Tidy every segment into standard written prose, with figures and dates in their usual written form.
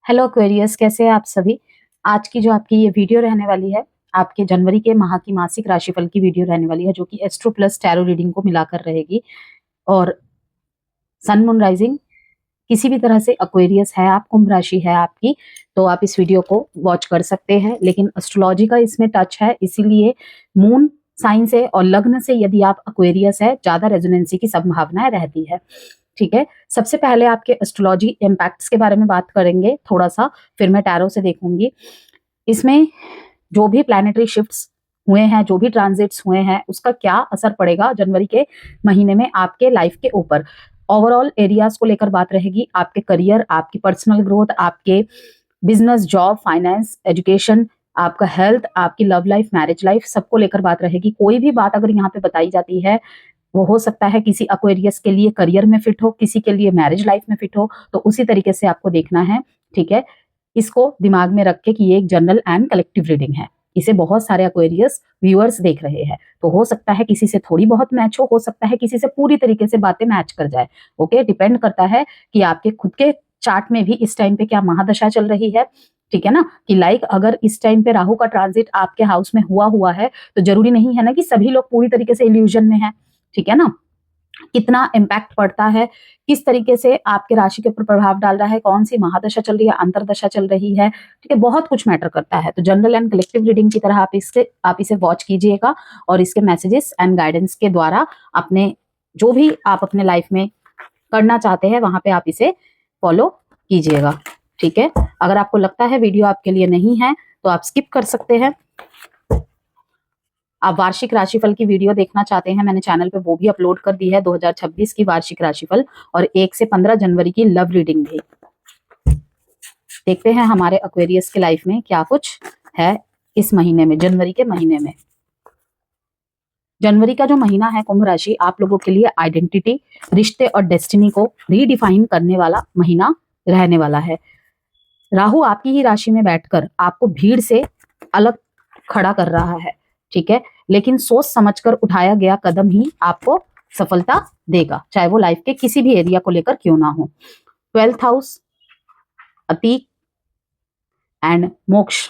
Hello Aquarius, कैसे हैं आप सभी। आज की जो आपकी ये वीडियो रहने वाली है, आपके जनवरी के माह की मासिक राशिफल की वीडियो रहने वाली है, जो कि एस्ट्रो प्लस टैरो रीडिंग को मिलाकर रहेगी। और सन मून राइजिंग किसी भी तरह से एक्वेरियस है आप, कुंभ राशि है आपकी, तो आप इस वीडियो को वॉच कर सकते हैं। लेकिन एस्ट्रोलॉजी का इसमें टच है, इसीलिए मून साइन से और लग्न से यदि आप एक्वेरियस है, ज्यादा रेजोनेंसी की संभावनाएं रहती है। ठीक है, सबसे पहले आपके एस्ट्रोलॉजी इम्पैक्ट्स के बारे में बात करेंगे थोड़ा सा, फिर मैं टैरो से देखूंगी। इसमें जो भी प्लैनेटरी शिफ्ट्स हुए हैं, जो भी ट्रांजिट्स हुए हैं, उसका क्या असर पड़ेगा जनवरी के महीने में आपके लाइफ के ऊपर। ओवरऑल एरियाज को लेकर बात रहेगी, आपके करियर, आपकी पर्सनल ग्रोथ, आपके बिजनेस, जॉब, फाइनेंस, एजुकेशन, आपका हेल्थ, आपकी लव लाइफ, मैरिज लाइफ, सबको लेकर बात रहेगी। कोई भी बात अगर यहाँ पे बताई जाती है, वो हो सकता है किसी एक्वेरियस के लिए करियर में फिट हो, किसी के लिए मैरिज लाइफ में फिट हो, तो उसी तरीके से आपको देखना है। ठीक है, इसको दिमाग में रख के कि ये एक जनरल एंड कलेक्टिव रीडिंग है, इसे बहुत सारे एक्वेरियस व्यूअर्स देख रहे हैं, तो हो सकता है किसी से थोड़ी बहुत मैच हो सकता है किसी से पूरी तरीके से बातें मैच कर जाए। ओके, डिपेंड करता है कि आपके खुद के चार्ट में भी इस टाइम पे क्या महादशा चल रही है। ठीक है ना, कि लाइक अगर इस टाइम पे राहु का ट्रांजिट आपके हाउस में हुआ है, तो जरूरी नहीं है ना कि सभी लोग पूरी तरीके से इल्यूजन में है। ठीक है ना, कितना इम्पैक्ट पड़ता है, किस तरीके से आपके राशि के ऊपर प्रभाव डाल रहा है, कौन सी महादशा चल रही है, अंतरदशा चल रही है। ठीक है, बहुत कुछ मैटर करता है। तो जनरल एंड कलेक्टिव रीडिंग की तरह आप इसे वॉच कीजिएगा और इसके मैसेजेस एंड गाइडेंस के द्वारा अपने जो भी आप अपने लाइफ में करना चाहते हैं, वहां पे आप इसे फॉलो कीजिएगा। ठीक है, अगर आपको लगता है वीडियो आपके लिए नहीं है, तो आप स्किप कर सकते हैं। आप वार्षिक राशिफल की वीडियो देखना चाहते हैं, मैंने चैनल पे वो भी अपलोड कर दी है, 2026 की वार्षिक राशिफल और 1 से 15 जनवरी की लव रीडिंग भी। देखते हैं हमारे एक्वेरियस के लाइफ में क्या कुछ है इस महीने में, जनवरी के महीने में। जनवरी का जो महीना है कुंभ राशि, आप लोगों के लिए आइडेंटिटी, रिश्ते और डेस्टिनी को रीडिफाइन करने वाला महीना रहने वाला है। राहु आपकी ही राशि में बैठकर आपको भीड़ से अलग खड़ा कर रहा है। ठीक है, लेकिन सोच समझकर उठाया गया कदम ही आपको सफलता देगा, चाहे वो लाइफ के किसी भी एरिया को लेकर क्यों ना हो। 12th हाउस, अतीक एंड मोक्ष।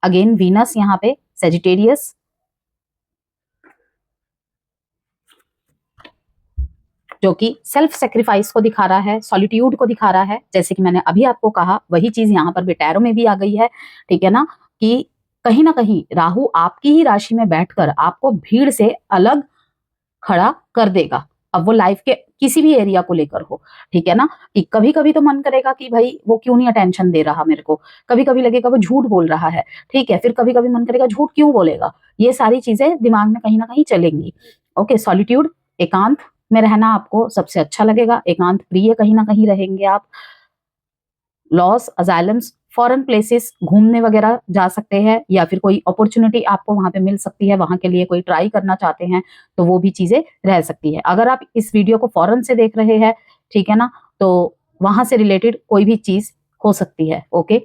अगेन वीनस यहाँ पे सेजिटेरियस, जो कि सेल्फ सेक्रीफाइस को दिखा रहा है, सॉलिट्यूड को दिखा रहा है। जैसे कि मैंने अभी आपको कहा, वही चीज यहाँ पर भी टैरो में भी आ गई है। ठीक है ना, कि कहीं ना कहीं राहु आपकी ही राशि में बैठकर आपको भीड़ से अलग खड़ा कर देगा। अब वो लाइफ के किसी भी एरिया को लेकर हो। ठीक है ना, कि कभी कभी तो मन करेगा कि भाई वो क्यों नहीं अटेंशन दे रहा मेरे को, कभी कभी लगेगा वो झूठ बोल रहा है। ठीक है, फिर कभी कभी मन करेगा झूठ क्यों बोलेगा। ये सारी चीजें दिमाग में कहीं ना कहीं चलेंगी। ओके, सॉलिट्यूड, एकांत में रहना आपको सबसे अच्छा लगेगा, एकांत प्रिय कहीं ना कहीं रहेंगे आप। लॉस, अजाइलम्स, फॉरेन प्लेसेस घूमने वगैरह जा सकते हैं, या फिर कोई अपॉर्चुनिटी आपको वहां पे मिल सकती है, वहां के लिए कोई ट्राई करना चाहते हैं, तो वो भी चीजें रह सकती है। अगर आप इस वीडियो को फॉरेन से देख रहे हैं, ठीक है ना, तो वहां से रिलेटेड कोई भी चीज हो सकती है। Okay,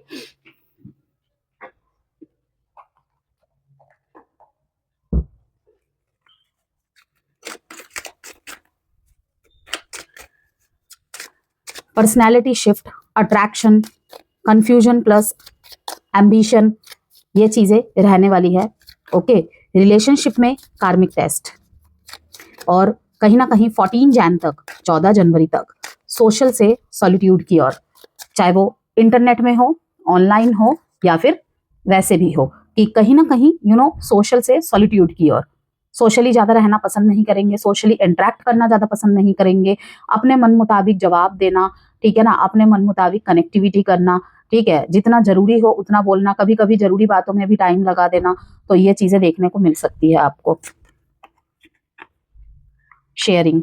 personality shift, attraction, confusion plus ambition, ये चीजें रहने वाली है। ओके, रिलेशनशिप में कार्मिक टेस्ट, और कहीं ना कहीं 14 जैन तक, 14 जनवरी तक सोशल से सॉलिट्यूड की ओर, चाहे वो इंटरनेट में हो, ऑनलाइन हो, या फिर वैसे भी हो, कि कहीं ना कहीं सोशल से सॉलिट्यूड की ओर, सोशली ज्यादा रहना पसंद नहीं करेंगे, सोशली इंटरेक्ट करना ज्यादा पसंद नहीं करेंगे, अपने मन मुताबिक जवाब देना। ठीक है ना, अपने मन मुताबिक कनेक्टिविटी करना। ठीक है, जितना जरूरी हो उतना बोलना, कभी कभी जरूरी बातों में भी टाइम लगा देना, तो ये चीजें देखने को मिल सकती है आपको। शेयरिंग,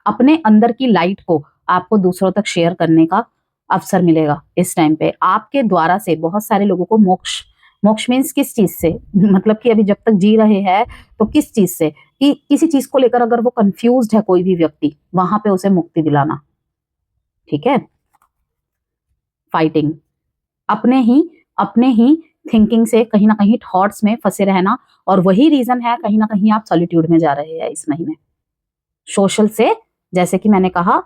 अपने अंदर की लाइट को आपको दूसरों तक शेयर करने का अवसर मिलेगा इस टाइम पे। आपके द्वारा से बहुत सारे लोगों को मोक्ष, मोक्ष मीन्स किस चीज से, मतलब कि अभी जब तक जी रहे हैं तो किस चीज से, कि किसी चीज को लेकर अगर वो कंफ्यूज्ड है कोई भी व्यक्ति, वहां पे उसे मुक्ति दिलाना। ठीक है, फाइटिंग, अपने ही थिंकिंग से कहीं ना कहीं थॉट्स में फंसे रहना, और वही रीजन है कहीं ना कहीं आप सॉलिट्यूड में जा रहे हैं इस महीने। सोशल से, जैसे कि मैंने कहा,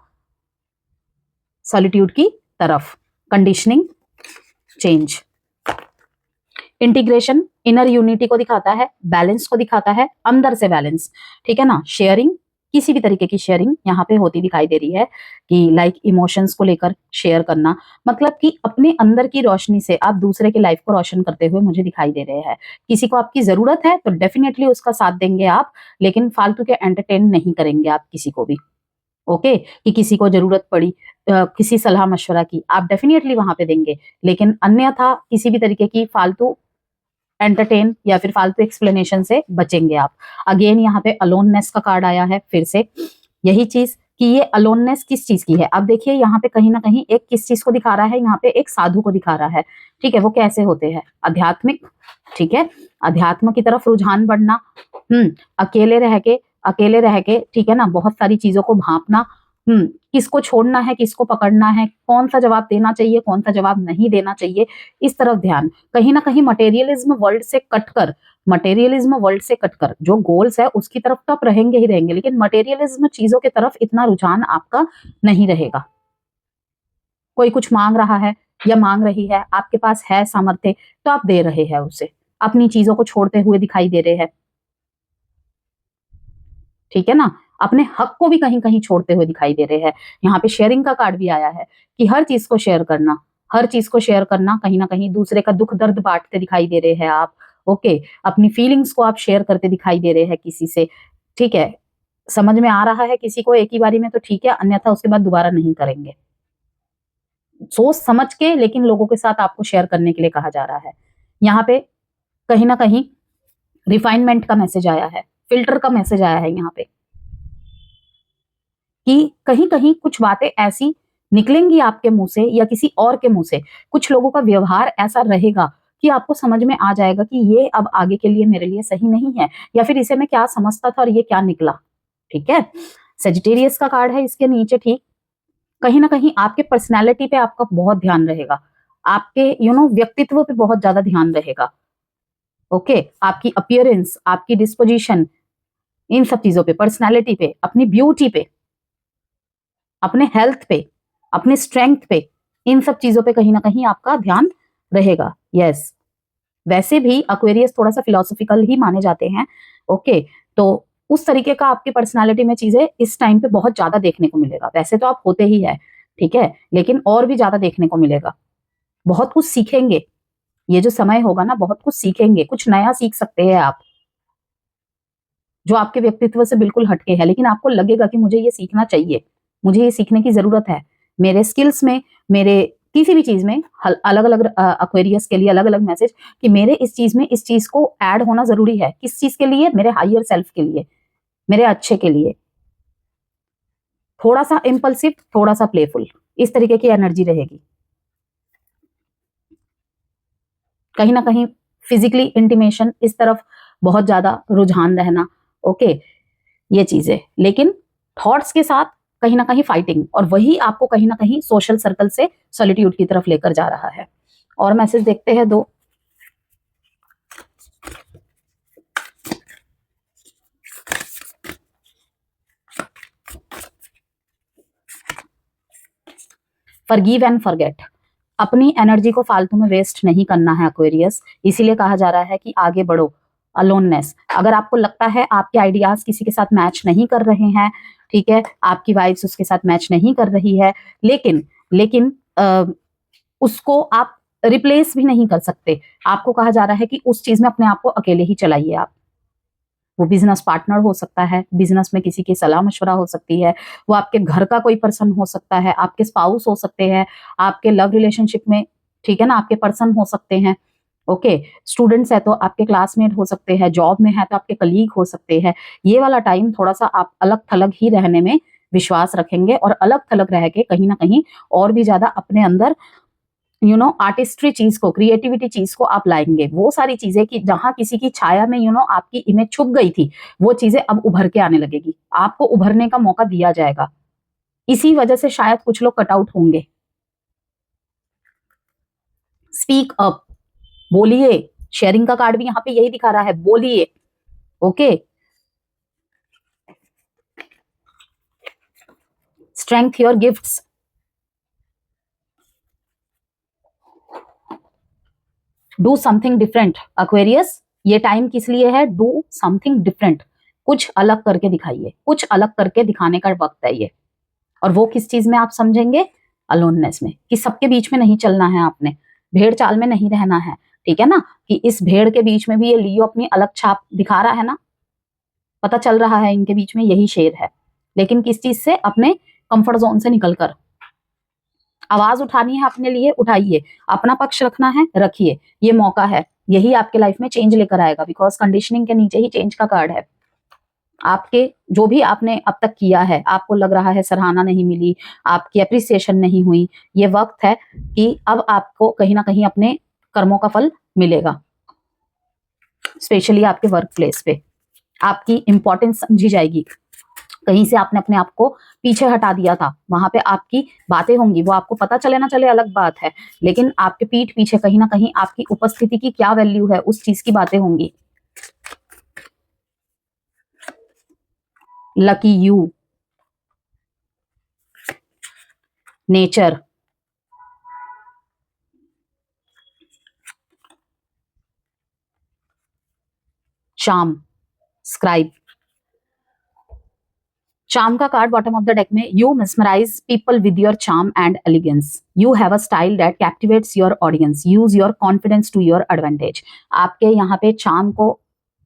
सॉलिट्यूड की तरफ। Conditioning change. Integration inner unity को दिखाता है, बैलेंस को दिखाता है, अंदर से बैलेंस, ठीक है ना। शेयरिंग, किसी भी तरीके की शेयरिंग यहाँ पे होती दिखाई दे रही है कि लाइक इमोशंस को लेकर शेयर करना, मतलब कि अपने अंदर की रोशनी से आप दूसरे की लाइफ को रोशन करते हुए मुझे दिखाई दे रहे हैं। किसी को आपकी जरूरत है तो डेफिनेटली उसका साथ देंगे आप, लेकिन फालतू के एंटरटेन नहीं करेंगे आप किसी को भी। ओके, कि किसी को जरूरत पड़ी किसी सलाह मशवरा की, आप डेफिनेटली वहां पे देंगे, लेकिन अन्यथा किसी भी तरीके की फालतू एंटरटेन या फिर फालतू एक्सप्लेनेशन से बचेंगे आप। अगेन यहाँ पे अलोननेस का कार्ड आया है, फिर से यही चीज कि ये अलोननेस किस चीज की है। अब देखिए यहाँ पे कहीं ना कहीं एक किस चीज को दिखा रहा है, यहाँ पे एक साधु को दिखा रहा है, ठीक है। वो कैसे होते हैं, आध्यात्मिक, ठीक है, अध्यात्म की तरफ रुझान बढ़ना, अकेले रह के, ठीक है ना, बहुत सारी चीजों को भांपना, किसको छोड़ना है, किसको पकड़ना है, कौन सा जवाब देना चाहिए, कौन सा जवाब नहीं देना चाहिए, इस तरफ ध्यान। कहीं ना कहीं मटेरियलिज्म वर्ल्ड से कटकर जो गोल्स है उसकी तरफ तो आप रहेंगे ही रहेंगे, लेकिन मटेरियलिज्म चीजों की तरफ इतना रुझान आपका नहीं रहेगा। कोई कुछ मांग रहा है या मांग रही है, आपके पास है सामर्थ्य तो आप दे रहे हैं उसे, अपनी चीजों को छोड़ते हुए दिखाई दे रहे हैं, ठीक है ना। अपने हक को भी कहीं कहीं छोड़ते हुए दिखाई दे रहे हैं। यहाँ पे शेयरिंग का कार्ड भी आया है कि हर चीज को शेयर करना, हर चीज को शेयर करना, कहीं ना कहीं दूसरे का दुख दर्द बांटते दिखाई दे रहे हैं आप। ओके, अपनी फीलिंग्स को आप शेयर करते दिखाई दे रहे हैं किसी से, ठीक है। समझ में आ रहा है किसी को एक ही बारी में तो ठीक है, अन्यथा उसके बाद दोबारा नहीं करेंगे। सोच समझ के लेकिन लोगों के साथ आपको शेयर करने के लिए कहा जा रहा है। यहाँ पे कहीं ना कहीं रिफाइनमेंट का मैसेज आया है, फिल्टर का मैसेज आया है यहाँ पे, कि कहीं कहीं कुछ बातें ऐसी निकलेंगी आपके मुंह से या किसी और के मुंह से, कुछ लोगों का व्यवहार ऐसा रहेगा कि आपको समझ में आ जाएगा कि ये अब आगे के लिए मेरे लिए सही नहीं है, या फिर इसे मैं क्या समझता था और ये क्या निकला, ठीक है। सेजिटेरियस का कार्ड है इसके नीचे, ठीक। कहीं ना कहीं आपके पर्सनैलिटी पे आपका बहुत ध्यान रहेगा, आपके व्यक्तित्व पे बहुत ज्यादा ध्यान रहेगा। ओके, आपकी अपियरेंस, आपकी डिस्पोजिशन, इन सब चीजों पे, पर्सनैलिटी पे, अपनी ब्यूटी पे, अपने हेल्थ पे, अपने स्ट्रेंथ पे, इन सब चीजों पे कहीं ना कहीं आपका ध्यान रहेगा। यस, वैसे भी एक्वेरियस थोड़ा सा फिलोसॉफिकल ही माने जाते हैं। ओके, तो उस तरीके का आपकी पर्सनालिटी में चीजें इस टाइम पे बहुत ज्यादा देखने को मिलेगा। वैसे तो आप होते ही है, ठीक है, लेकिन और भी ज्यादा देखने को मिलेगा। बहुत कुछ सीखेंगे, ये जो समय होगा ना, बहुत कुछ सीखेंगे, कुछ नया सीख सकते हैं आप, जो आपके व्यक्तित्व से बिल्कुल हटके है, लेकिन आपको लगेगा कि मुझे ये सीखना चाहिए, मुझे ये सीखने की जरूरत है। मेरे स्किल्स में, मेरे किसी भी चीज में अलग अलग एक्वेरियस के लिए अलग अलग मैसेज कि मेरे इस चीज में इस चीज को ऐड होना जरूरी है। किस चीज के लिए, मेरे हायर सेल्फ के लिए, मेरे अच्छे के लिए। थोड़ा सा इम्पल्सिव, थोड़ा सा प्लेफुल, इस तरीके की एनर्जी रहेगी। कहीं ना कहीं फिजिकली इंटीमेशन, इस तरफ बहुत ज्यादा रुझान रहना। ओके, ये चीजें, लेकिन थॉट्स के साथ कहीं ना कहीं फाइटिंग, और वही आपको कहीं ना कहीं सोशल सर्कल से सॉलिट्यूड की तरफ लेकर जा रहा है। और मैसेज देखते हैं दो। फॉरगिव एंड फॉरगेट, अपनी एनर्जी को फालतू में वेस्ट नहीं करना है एक्वेरियस, इसीलिए कहा जा रहा है कि आगे बढ़ो। अलोननेस, अगर आपको लगता है आपके आइडियाज किसी के साथ मैच नहीं कर रहे हैं, ठीक है, आपकी वाइब्स उसके साथ मैच नहीं कर रही है, लेकिन लेकिन उसको आप रिप्लेस भी नहीं कर सकते। आपको कहा जा रहा है कि उस चीज में अपने आप को अकेले ही चलाइए आप। वो बिजनेस पार्टनर हो सकता है, बिजनेस में किसी की सलाह मशवरा हो सकती है, वो आपके घर का कोई पर्सन हो सकता है, आपके स्पाउस हो सकते हैं, आपके लव रिलेशनशिप में, ठीक है ना, आपके पर्सन हो सकते हैं। ओके, स्टूडेंट्स है तो आपके क्लासमेट हो सकते हैं, जॉब में है तो आपके कलीग हो सकते हैं। ये वाला टाइम थोड़ा सा आप अलग थलग ही रहने में विश्वास रखेंगे, और अलग थलग रह के कहीं ना कहीं और भी ज्यादा अपने अंदर आर्टिस्ट्री चीज को, क्रिएटिविटी चीज को आप लाएंगे। वो सारी चीजें कि जहां किसी की छाया में आपकी इमेज छुप गई थी, वो चीजें अब उभर के आने लगेगी, आपको उभरने का मौका दिया जाएगा। इसी वजह से शायद कुछ लोग कट आउट होंगे। स्पीक अप, बोलिए। शेयरिंग का कार्ड भी यहाँ पे यही दिखा रहा है, बोलिए। Okay, strength your gifts, do something different. Aquarius, ये टाइम किस लिए है? डू समथिंग डिफरेंट, कुछ अलग करके दिखाइए, कुछ अलग करके दिखाने का वक्त है ये। और वो किस चीज में आप समझेंगे? अलोननेस में, कि सबके बीच में नहीं चलना है आपने, भेड़ चाल में नहीं रहना है, ठीक है ना, कि इस भेड़ के बीच में भी ये लियो अपनी अलग छाप दिखा रहा है ना, पता चल रहा है इनके बीच में यही शेर है, लेकिन किस चीज से? अपने कंफर्ट जोन से निकलकर। आवाज उठानी है अपने लिए, उठाइए, अपना पक्ष रखना है, रखिए, ये मौका है, यही आपके लाइफ में चेंज लेकर आएगा, बिकॉज कंडीशनिंग के नीचे ही चेंज का कार्ड है। आपके जो भी आपने अब तक किया है, आपको लग रहा है सराहना नहीं मिली, आपकी अप्रिसिएशन नहीं हुई, ये वक्त है कि अब आपको कहीं ना कहीं अपने कर्मों का फल मिलेगा। स्पेशली आपके वर्क प्लेस पे आपकी इंपॉर्टेंस समझी जाएगी। कहीं से आपने अपने आप को पीछे हटा दिया था, वहां पे आपकी बातें होंगी, वो आपको पता चले ना चले अलग बात है, लेकिन आपके पीठ पीछे कहीं ना कहीं आपकी उपस्थिति की क्या वैल्यू है, उस चीज की बातें होंगी। Lucky you, nature, charm, scribe. Charm का card bottom of the deck में, you mesmerise people with your charm and elegance, you have a style that captivates your audience, use your confidence to your advantage. आपके यहाँ पे charm को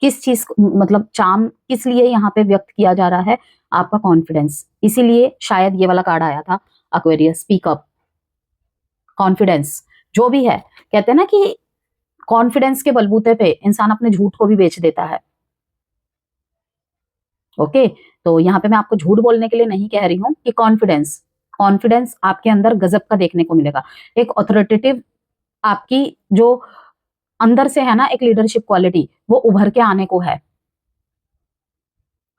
किस चीज, मतलब charm किस लिए यहाँ पे व्यक्त किया जा रहा है? आपका कॉन्फिडेंस, इसीलिए शायद ये वाला कार्ड आया था एक्वेरियस, स्पीक अप, कॉन्फिडेंस जो भी है। कहते हैं ना कि कॉन्फिडेंस के बलबूते पे इंसान अपने झूठ को भी बेच देता है। ओके, तो यहाँ पे मैं आपको झूठ बोलने के लिए नहीं कह रही हूँ कि कॉन्फिडेंस, कॉन्फिडेंस आपके अंदर गजब का देखने को मिलेगा। एक ऑथोरिटेटिव आपकी जो अंदर से है ना, एक लीडरशिप क्वालिटी, वो उभर के आने को है।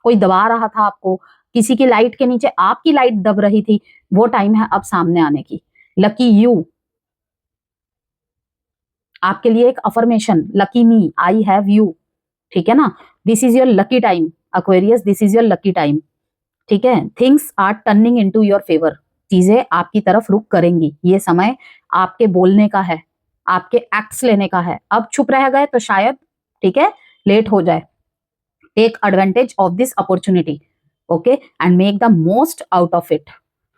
कोई दबा रहा था आपको, किसी की लाइट के नीचे आपकी लाइट दब रही थी, वो टाइम है अब सामने आने की। लकी यू, आपके लिए एक affirmation, lucky me, I have you, ठीक है ना, this is your lucky time Aquarius, this is your lucky time, ठीक है। Things are turning into your favour, चीजें आपकी तरफ रुख करेंगी, ये समय आपके बोलने का है, आपके एक्ट्स लेने का है। अब चुप रह गए तो शायद, ठीक है, लेट हो जाए। Take advantage of this opportunity, okay, and make the most out of it,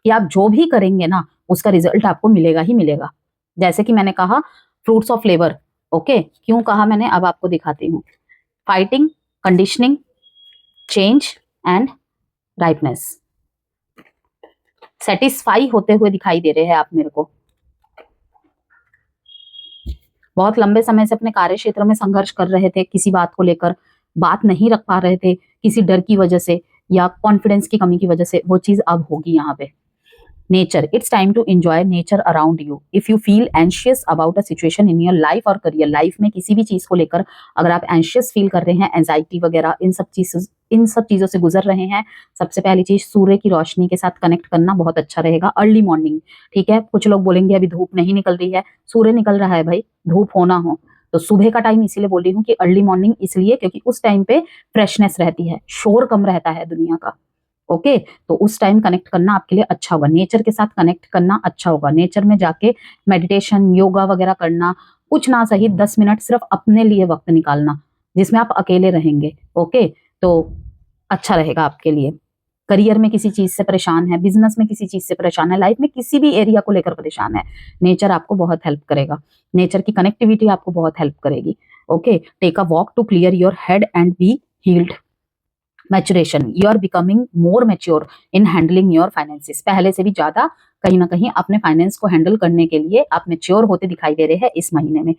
कि आप जो भी करेंगे ना उसका रिजल्ट आपको मिलेगा ही मिलेगा। जैसे कि मैंने कहा फ्रूट्स ऑफ लेबर, ओके, क्यों कहा मैंने, अब आपको दिखाती हूँ। Fighting, conditioning, change and rightness, satisfy होते हुए दिखाई दे रहे हैं आप मेरे को। बहुत लंबे समय से अपने कार्य क्षेत्र में संघर्ष कर रहे थे, किसी बात को लेकर बात नहीं रख पा रहे थे, किसी डर की वजह से या कॉन्फिडेंस की कमी की वजह से, वो चीज अब होगी यहाँ पे। Nature, it's time to enjoy nature around you. If you feel anxious about a situation in your life और करियर, लाइफ में किसी भी चीज को लेकर अगर आप एंशियस फील कर रहे हैं, एंजाइटी वगैरह, इन सब चीजों से गुजर रहे हैं, सबसे पहली चीज सूर्य की रोशनी के साथ कनेक्ट करना बहुत अच्छा रहेगा। अर्ली मॉर्निंग, ठीक है, कुछ लोग बोलेंगे अभी धूप नहीं निकल रही है, सूर्य निकल रहा है भाई, धूप होना हो तो सुबह का टाइम इसीलिए बोल रही हूँ कि अर्ली मॉर्निंग, इसलिए क्योंकि उस टाइम पे फ्रेशनेस रहती है, शोर कम रहता है दुनिया का। ओके, तो उस टाइम कनेक्ट करना आपके लिए अच्छा होगा, नेचर के साथ कनेक्ट करना अच्छा होगा। नेचर में जाके मेडिटेशन, योगा वगैरह करना, कुछ ना सही 10 मिनट सिर्फ अपने लिए वक्त निकालना, जिसमें आप अकेले रहेंगे, ओके, तो अच्छा रहेगा आपके लिए। करियर में किसी चीज से परेशान है, बिजनेस में किसी चीज से परेशान है, लाइफ में किसी भी एरिया को लेकर परेशान है, नेचर आपको बहुत हेल्प करेगा, नेचर की कनेक्टिविटी आपको बहुत हेल्प करेगी। Okay, take a walk to clear your head and be healed. Maturation, you are becoming more mature in handling your finances, पहले से भी ज्यादा कहीं ना कहीं अपने फाइनेंस को हैंडल करने के लिए आप मैच्योर होते दिखाई दे रहे हैं इस महीने में।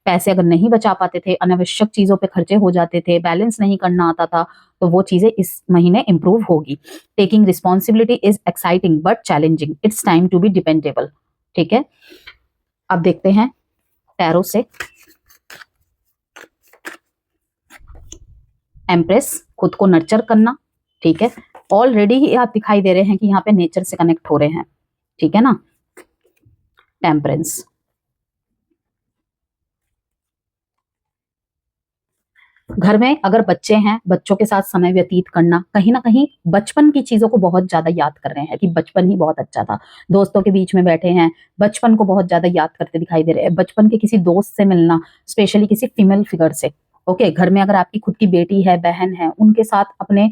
पैसे अगर नहीं बचा पाते थे, अनावश्यक चीजों पे खर्चे हो जाते थे, बैलेंस नहीं करना आता था, तो वो चीजें इस महीने इंप्रूव होगी। Taking responsibility is exciting but challenging, it's time to be dependable, ठीक है। अब देखते हैं टैरो से, एम्प्रेस, खुद को नर्चर करना, ठीक है, ऑलरेडी ही आप दिखाई दे रहे हैं कि यहाँ पे नेचर से कनेक्ट हो रहे हैं, ठीक है ना। टेम्परेंस, घर में अगर बच्चे हैं, बच्चों के साथ समय व्यतीत करना, कहीं ना कहीं बचपन की चीजों को बहुत ज्यादा याद कर रहे हैं कि बचपन ही बहुत अच्छा था, दोस्तों के बीच में बैठे हैं, बचपन को बहुत ज्यादा याद करते दिखाई दे रहे हैं, बचपन के किसी दोस्त से मिलना, स्पेशली किसी फीमेल फिगर से। ओके, घर में अगर आपकी खुद की बेटी है, बहन है, उनके साथ अपने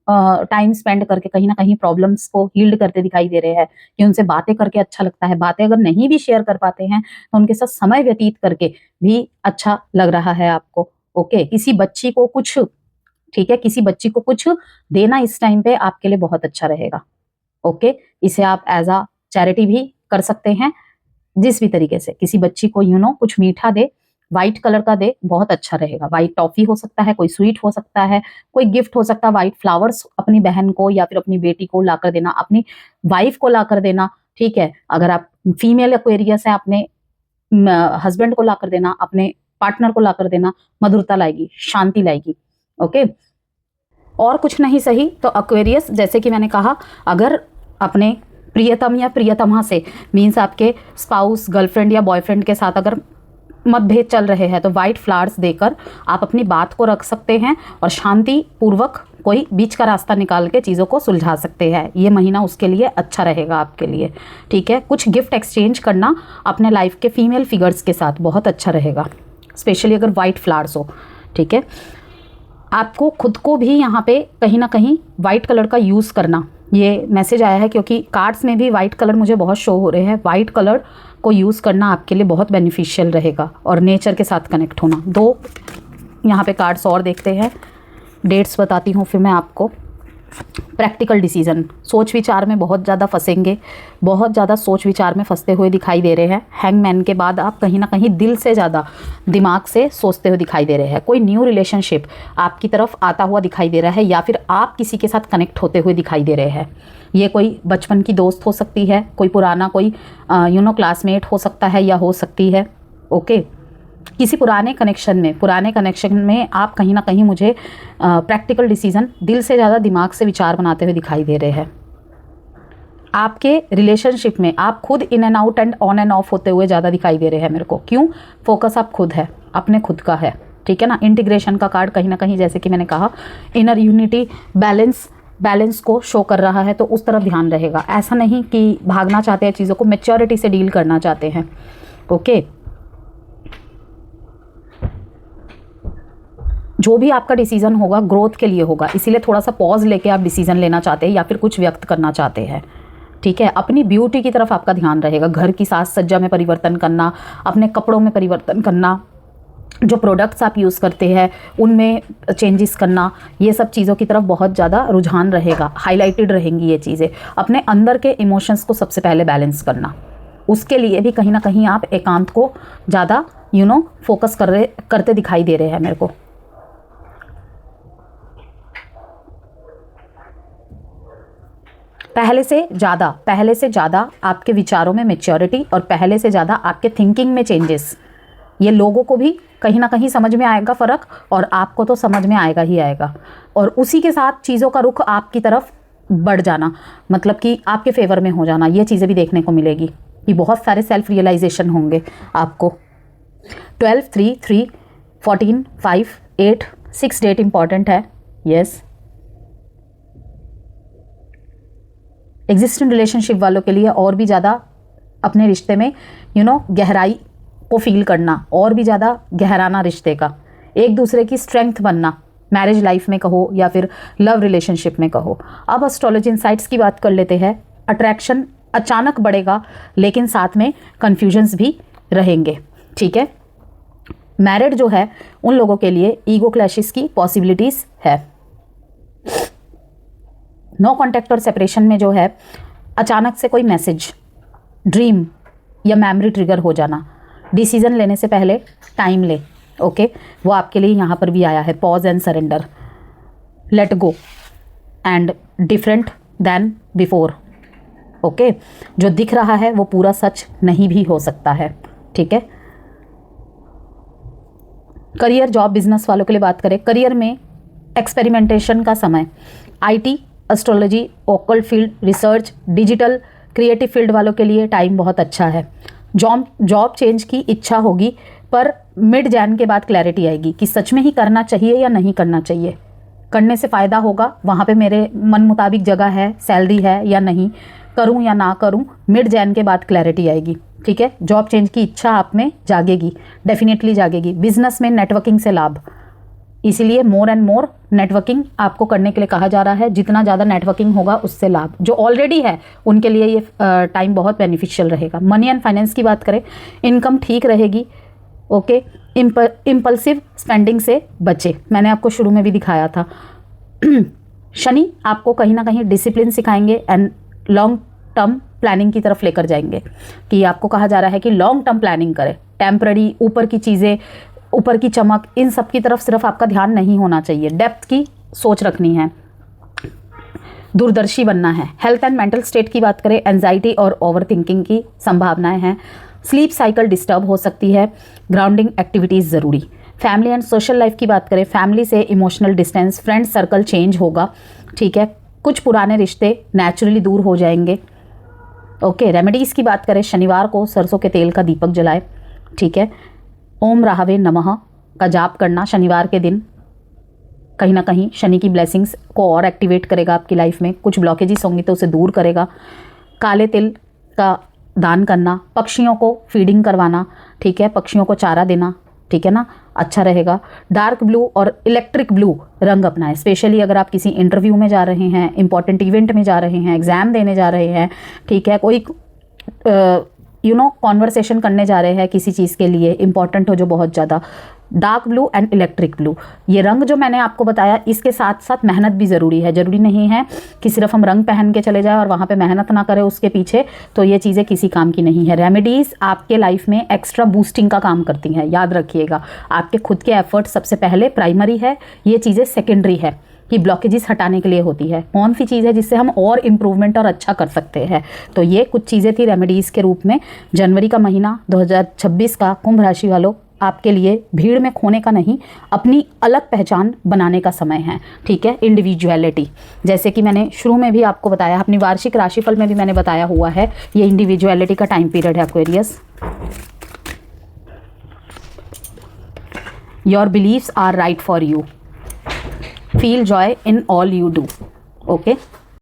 टाइम स्पेंड करके कहीं ना कहीं प्रॉब्लम्स को हील्ड करते दिखाई दे रहे हैं कि उनसे बातें करके अच्छा लगता है। बातें अगर नहीं भी शेयर कर पाते हैं तो उनके साथ समय व्यतीत करके भी अच्छा लग रहा है आपको। ओके, किसी बच्ची को कुछ, ठीक है, किसी बच्ची को कुछ देना इस टाइम पे आपके लिए बहुत अच्छा रहेगा। ओके, इसे आप एज अ चैरिटी भी कर सकते हैं, जिस भी तरीके से किसी बच्ची को कुछ मीठा दे, व्हाइट कलर का दे, बहुत अच्छा रहेगा। व्हाइट टॉफी हो सकता है, कोई स्वीट हो सकता है, कोई गिफ्ट हो सकता है, व्हाइट फ्लावर्स अपनी बहन को या फिर अपनी बेटी को लाकर देना, अपनी वाइफ को लाकर देना। ठीक है, अगर आप फीमेल एक्वेरियस है, अपने हस्बैंड को लाकर देना, अपने पार्टनर को लाकर देना, मधुरता लाएगी, शांति लाएगी। ओके, और कुछ नहीं सही तो एक्वेरियस, जैसे कि मैंने कहा, अगर अपने प्रियतम या प्रियतमा से, मीन्स आपके स्पाउस, गर्लफ्रेंड या बॉयफ्रेंड के साथ अगर मतभेद चल रहे हैं तो व्हाइट फ्लावर्स देकर आप अपनी बात को रख सकते हैं और शांति पूर्वक कोई बीच का रास्ता निकाल के चीज़ों को सुलझा सकते हैं। ये महीना उसके लिए अच्छा रहेगा आपके लिए। ठीक है, कुछ गिफ्ट एक्सचेंज करना अपने लाइफ के फीमेल फिगर्स के साथ बहुत अच्छा रहेगा, स्पेशली अगर वाइट फ्लावर्स हो। ठीक है, आपको खुद को भी यहाँ पे कहीं ना कहीं वाइट कलर का यूज़ करना, ये मैसेज आया है क्योंकि कार्ड्स में भी वाइट कलर मुझे बहुत शो हो रहे हैं। वाइट कलर को यूज़ करना आपके लिए बहुत बेनिफिशियल रहेगा और नेचर के साथ कनेक्ट होना। दो यहाँ पे कार्ड्स और देखते हैं, डेट्स बताती हूँ फिर मैं आपको। प्रैक्टिकल डिसीजन, सोच विचार में बहुत ज़्यादा फंसेंगे, बहुत ज़्यादा सोच विचार में फंसते हुए दिखाई दे रहे हैं। हैंगमैन के बाद आप कहीं ना कहीं दिल से ज़्यादा दिमाग से सोचते हुए दिखाई दे रहे हैं। कोई न्यू रिलेशनशिप आपकी तरफ आता हुआ दिखाई दे रहा है या फिर आप किसी के साथ कनेक्ट होते हुए दिखाई दे रहे हैं। ये कोई बचपन की दोस्त हो सकती है, कोई पुराना कोई क्लासमेट हो सकता है या हो सकती है। ओके, किसी पुराने कनेक्शन में आप कहीं ना कहीं मुझे प्रैक्टिकल डिसीजन, दिल से ज़्यादा दिमाग से विचार बनाते हुए दिखाई दे रहे हैं। आपके रिलेशनशिप में आप खुद in and out and on end of होते हुए ज़्यादा दिखाई दे रहे हैं मेरे को। क्यों? फोकस आप खुद है, अपने खुद का है। ठीक है ना, इंटीग्रेशन का कार्ड कहीं ना कहीं, जैसे कि मैंने कहा, इनर यूनिटी, बैलेंस को शो कर रहा है, तो उस तरफ ध्यान रहेगा। ऐसा नहीं कि भागना चाहते हैं चीज़ों को, मैच्योरिटी से डील करना चाहते हैं। ओके, जो भी आपका डिसीजन होगा ग्रोथ के लिए होगा, इसीलिए थोड़ा सा पॉज लेके आप डिसीजन लेना चाहते हैं या फिर कुछ व्यक्त करना चाहते हैं। ठीक है, अपनी ब्यूटी की तरफ आपका ध्यान रहेगा। घर की साज सज्जा में परिवर्तन करना, अपने कपड़ों में परिवर्तन करना, जो प्रोडक्ट्स आप यूज़ करते हैं उनमें चेंजेस करना, ये सब चीज़ों की तरफ बहुत ज़्यादा रुझान रहेगा, हाईलाइटेड रहेंगी ये चीज़ें। अपने अंदर के इमोशंस को सबसे पहले बैलेंस करना, उसके लिए भी कहीं ना कहीं आप एकांत को ज़्यादा फोकस करते दिखाई दे रहे हैं मेरे को। पहले से ज़्यादा आपके विचारों में मैच्योरिटी और पहले से ज़्यादा आपके थिंकिंग में चेंजेस, ये लोगों को भी कहीं ना कहीं समझ में आएगा फ़र्क, और आपको तो समझ में आएगा ही आएगा। और उसी के साथ चीज़ों का रुख आपकी तरफ बढ़ जाना, मतलब कि आपके फेवर में हो जाना, ये चीज़ें भी देखने को मिलेगी कि बहुत सारे सेल्फ रियलाइजेशन होंगे आपको। 12, 3, 3, 14, 5, 8, 6 डेट इंपॉर्टेंट है। यस, एग्जिस्टिंग रिलेशनशिप वालों के लिए और भी ज़्यादा अपने रिश्ते में गहराई को फील करना, और भी ज़्यादा गहराना रिश्ते का, एक दूसरे की स्ट्रेंथ बनना, मैरिज लाइफ में कहो या फिर लव रिलेशनशिप में कहो। अब एस्ट्रोलॉजी इनसाइट्स की बात कर लेते हैं। अट्रैक्शन अचानक बढ़ेगा लेकिन साथ में कन्फ्यूजन्स भी रहेंगे। ठीक है, मैरिड जो है उन लोगों के लिए ईगो क्लैशेस की पॉसिबिलिटीज़ है। नो कॉन्टैक्ट और सेपरेशन में जो है अचानक से कोई मैसेज, ड्रीम या मेमोरी ट्रिगर हो जाना, डिसीजन लेने से पहले टाइम ले। ओके, वो आपके लिए यहाँ पर भी आया है। Pause and surrender, let go and different than before. Okay, जो दिख रहा है वो पूरा सच नहीं भी हो सकता है। ठीक है, करियर, जॉब, बिजनेस वालों के लिए बात करें, करियर में एक्सपेरिमेंटेशन का समय। IT, astrology, occult field, research, digital, creative field वालों के लिए टाइम बहुत अच्छा है। जॉब चेंज की इच्छा होगी पर मिड जैन के बाद क्लैरिटी आएगी कि सच में ही करना चाहिए या नहीं करना चाहिए, करने से फ़ायदा होगा, वहाँ पे मेरे मन मुताबिक जगह है, सैलरी है या नहीं, करूँ या ना करूँ। मिड जैन के बाद क्लैरिटी आएगी, ठीक है। जॉब चेंज की इच्छा आप में जागेगी, डेफिनेटली जागेगी। बिजनेस में नेटवर्किंग से लाभ, इसीलिए मोर एंड मोर नेटवर्किंग आपको करने के लिए कहा जा रहा है। जितना ज़्यादा नेटवर्किंग होगा उससे लाभ, जो ऑलरेडी है उनके लिए ये टाइम बहुत बेनिफिशियल रहेगा। मनी एंड फाइनेंस की बात करें, इनकम ठीक रहेगी, ओके। इम्पल्सिव स्पेंडिंग से बचे, मैंने आपको शुरू में भी दिखाया था। शनि आपको कहीं ना कहीं डिसिप्लिन सिखाएंगे एंड लॉन्ग टर्म प्लानिंग की तरफ लेकर जाएंगे, कि आपको कहा जा रहा है कि लॉन्ग टर्म प्लानिंग करें। टेम्पररी ऊपर की चीज़ें, ऊपर की चमक, इन सब की तरफ सिर्फ आपका ध्यान नहीं होना चाहिए, डेप्थ की सोच रखनी है, दूरदर्शी बनना है। हेल्थ एंड मेंटल स्टेट की बात करें, एंजाइटी और ओवर थिंकिंग की संभावनाएं हैं। स्लीप साइकिल डिस्टर्ब हो सकती है, ग्राउंडिंग एक्टिविटीज़ ज़रूरी। फैमिली एंड सोशल लाइफ की बात करें, फैमिली से emotional distance, friend circle change होगा, ठीक है। कुछ पुराने रिश्ते नेचुरली दूर हो जाएंगे, ओके। रेमेडीज़ की बात करें, शनिवार को सरसों के तेल का दीपक जलाए, ठीक है। ओम राहवे नमः का जाप करना शनिवार के दिन कहीं ना कहीं शनि की ब्लेसिंग्स को और एक्टिवेट करेगा आपकी लाइफ में। कुछ ब्लॉकेजेस होंगे तो उसे दूर करेगा। काले तिल का दान करना, पक्षियों को फीडिंग करवाना, ठीक है, पक्षियों को चारा देना, ठीक है ना, अच्छा रहेगा। डार्क ब्लू और इलेक्ट्रिक ब्लू रंग अपनाएं, स्पेशली अगर आप किसी इंटरव्यू में जा रहे हैं, इंपॉर्टेंट इवेंट में जा रहे हैं, एग्ज़ाम देने जा रहे हैं, ठीक है, कोई कॉन्वर्सेशन करने जा रहे हैं किसी चीज़ के लिए इंपॉर्टेंट हो जो बहुत ज़्यादा। Dark blue and electric blue, ये रंग जो मैंने आपको बताया, इसके साथ साथ मेहनत भी ज़रूरी है। ज़रूरी नहीं है कि सिर्फ हम रंग पहन के चले जाएं और वहाँ पे मेहनत ना करें उसके पीछे, तो ये चीज़ें किसी काम की नहीं है। रेमेडीज़ आपके लाइफ में एक्स्ट्रा बूस्टिंग का काम करती हैं, याद रखिएगा। आपके खुद के एफर्ट सबसे पहले प्राइमरी है, ये चीज़ें सेकेंडरी है कि ब्लॉकेजेस हटाने के लिए होती है। कौन सी चीज़ है जिससे हम और इम्प्रूवमेंट और अच्छा कर सकते हैं। तो ये कुछ चीज़ें थी रेमेडीज़ के रूप में। जनवरी का महीना 2026 का कुंभ राशि वालों आपके लिए भीड़ में खोने का नहीं, अपनी अलग पहचान बनाने का समय है, ठीक है। इंडिविजुअलिटी, जैसे कि मैंने शुरू में भी आपको बताया, अपनी वार्षिक राशिफल में भी मैंने बताया हुआ है, ये इंडिविजुअलिटी का टाइम पीरियड है Aquarius. Your beliefs are right for you, feel joy in all you do, okay.